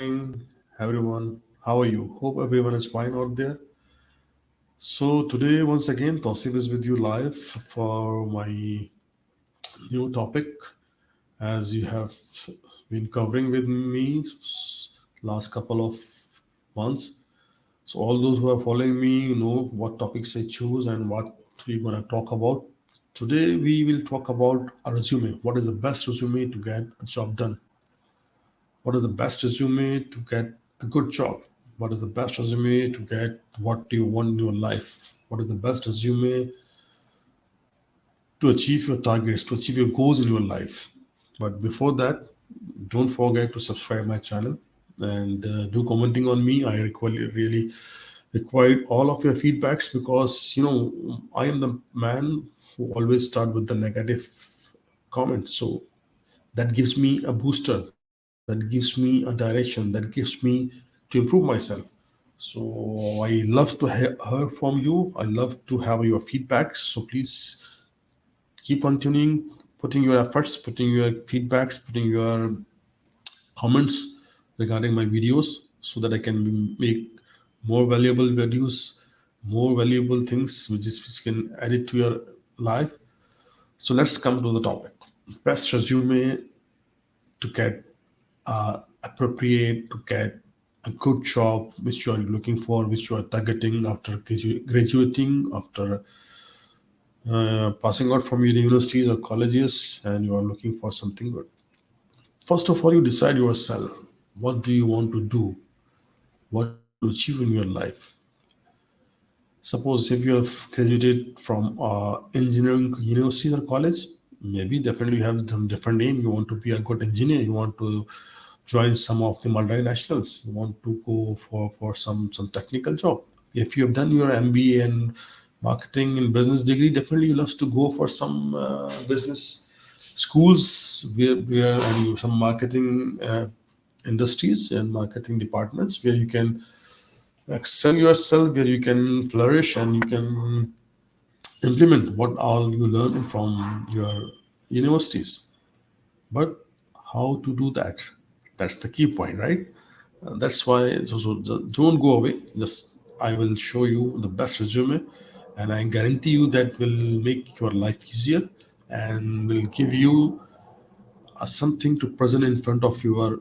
morning, everyone. How are you? Hope everyone is fine out there. So, today, once again, Tosif is with you live for my new topic as you have been covering with me last couple of months. So, all those who are following me, you know what topics I choose and what we're going to talk about. Today, we will talk about a resume. What is the best resume to get a job done? What is the best resume to get a good job? What is the best resume to get what you want in your life? What is the best resume to achieve your targets, to achieve your goals in your life? But before that, don't forget to subscribe my channel and do commenting on me. I really require all of your feedbacks because I am the man who always start with the negative comments. So that gives me a booster, that gives me a direction, that gives me to improve myself. So I love to hear from you. I love to have your feedbacks. So please keep on tuning, putting your efforts, putting your feedbacks, putting your comments regarding my videos so that I can make more valuable videos, more valuable things which can add it to your life. So let's come to the topic. Best resume to get appropriate, to get a good job which you are looking for, which you are targeting after graduating, after passing out from your universities or colleges, and you are looking for something good. First of all, you decide yourself. What do you want to do? What do you want to achieve in your life? Suppose if you have graduated from engineering university or college, maybe definitely you have some different aim. You want to be a good engineer. You want to join some of the multinationals. You want to go for some technical job. If you have done your MBA and marketing and business degree, definitely you love to go for some business schools where and some marketing industries and marketing departments where you can excel yourself, where you can flourish and you can implement what all you learn from your universities. But how to do that? That's the key point, right? That's why don't go away. Just I will show you the best resume, and I guarantee you that will make your life easier and will give you something to present in front of your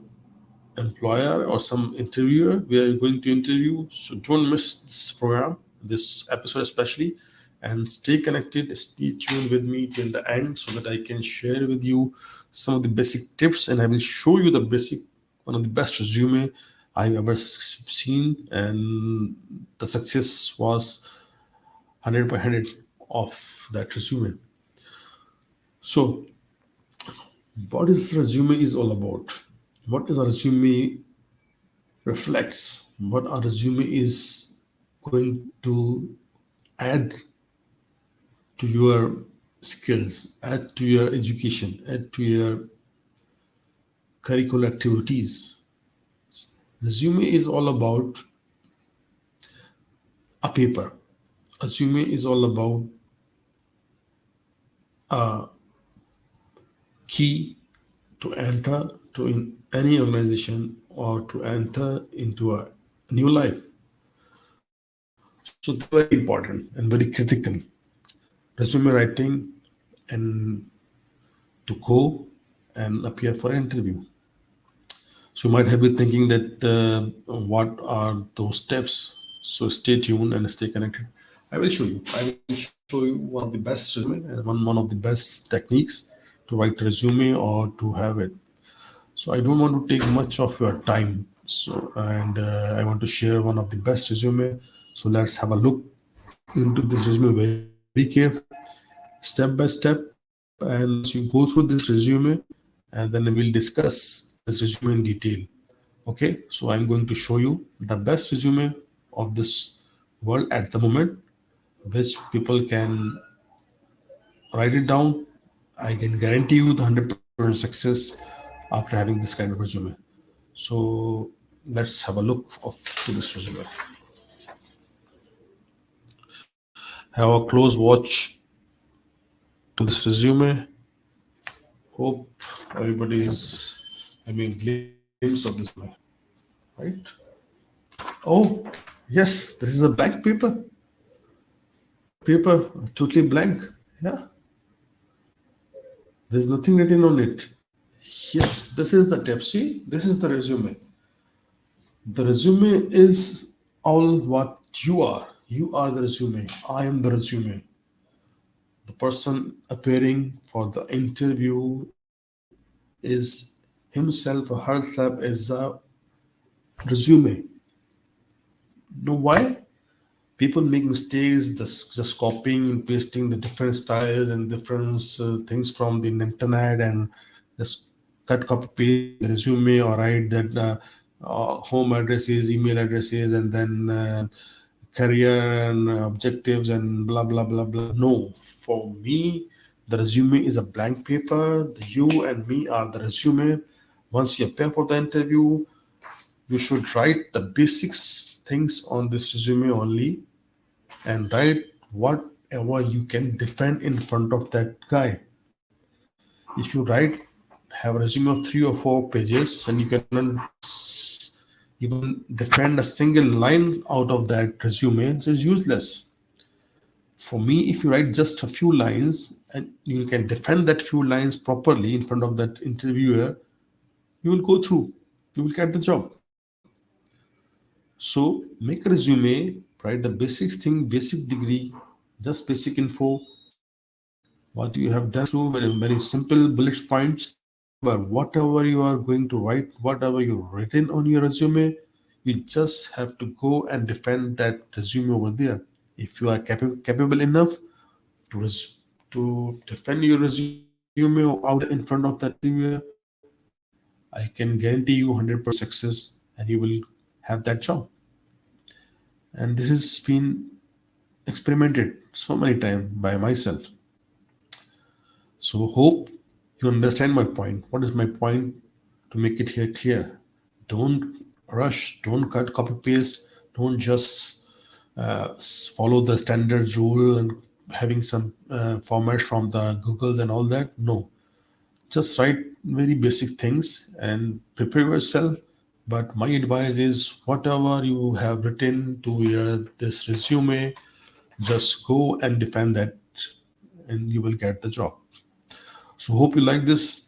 employer or some interviewer where you're going to interview. So don't miss this program, this episode especially, and stay connected, stay tuned with me till the end so that I can share with you some of the basic tips and I will show you the basic one of the best resume I've ever seen, and the success was 100 by 100 of that resume. So what is resume is all about? What is a resume reflects, what a resume is going to add to your skills, add to your education, add to your curricular activities. Resume is all about a paper. Resume is all about a key to enter to in any organization or to enter into a new life. So this is very important and very critical. Resume writing and to go and appear for an interview. So you might have been thinking that what are those steps? So stay tuned and stay connected. I will show you. I will show you one of the best resume and one of the best techniques to write a resume or to have it. So I don't want to take much of your time. So and I want to share one of the best resume. So let's have a look into this resume very carefully, step by step. And once you go through this resume, and then we'll discuss this resume in detail. Okay, so I'm going to show you the best resume of this world at the moment, which people can write it down. I can guarantee you the 100% success after having this kind of resume. So let's have a look to this resume. Have a close watch to this resume. Hope everybody is having a glimpse of this resume. right? Oh, yes, this is a blank paper. Paper totally blank. Yeah, there's nothing written on it. Yes, this is the tip. See, this is the resume. The resume is all what you are. You are the resume. I am the resume. The person appearing for the interview is himself or herself is a resume. Know why? People make mistakes just copying and pasting the different styles and different things from the internet and just cut copy paste in the resume or write that home addresses, email addresses, and then career and objectives and blah blah blah blah. No, for me the resume is a blank paper. You and me are the resume. Once you appear for the interview, you should write the basics things on this resume only, and write whatever you can defend in front of that guy. If you write, have a resume of 3 or 4 pages, and you cannot even defend a single line out of that resume, it's useless. For me, if you write just a few lines and you can defend that few lines properly in front of that interviewer, you will go through, you will get the job. So make a resume, write the basic thing, basic degree, just basic info, what you have done through very simple bullet points. But whatever you are going to write, whatever you've written on your resume, you just have to go and defend that resume over there. If you are capable enough to to defend your resume out there in front of that interviewer, I can guarantee you 100% success, and you will have that job. And this has been experimented so many times by myself. So hope you understand my point. What is my point? To make it here clear, don't rush, don't cut, copy paste, don't just follow the standard rule and having some format from the Googles and all that. No, just write very basic things and prepare yourself. But my advice is whatever you have written to your this resume, just go and defend that, and you will get the job. So hope you like this.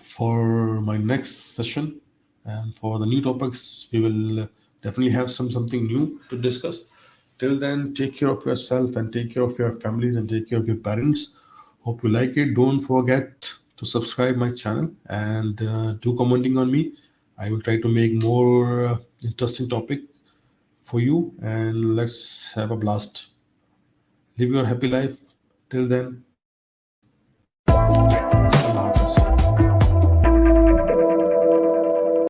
For my next session and for the new topics, we will definitely have something new to discuss. Till then, take care of yourself and take care of your families and take care of your parents. Hope you like it. Don't forget to subscribe my channel and do commenting on me. I will try to make more interesting topic for you, and let's have a blast. Live your happy life. Till then, bye bye.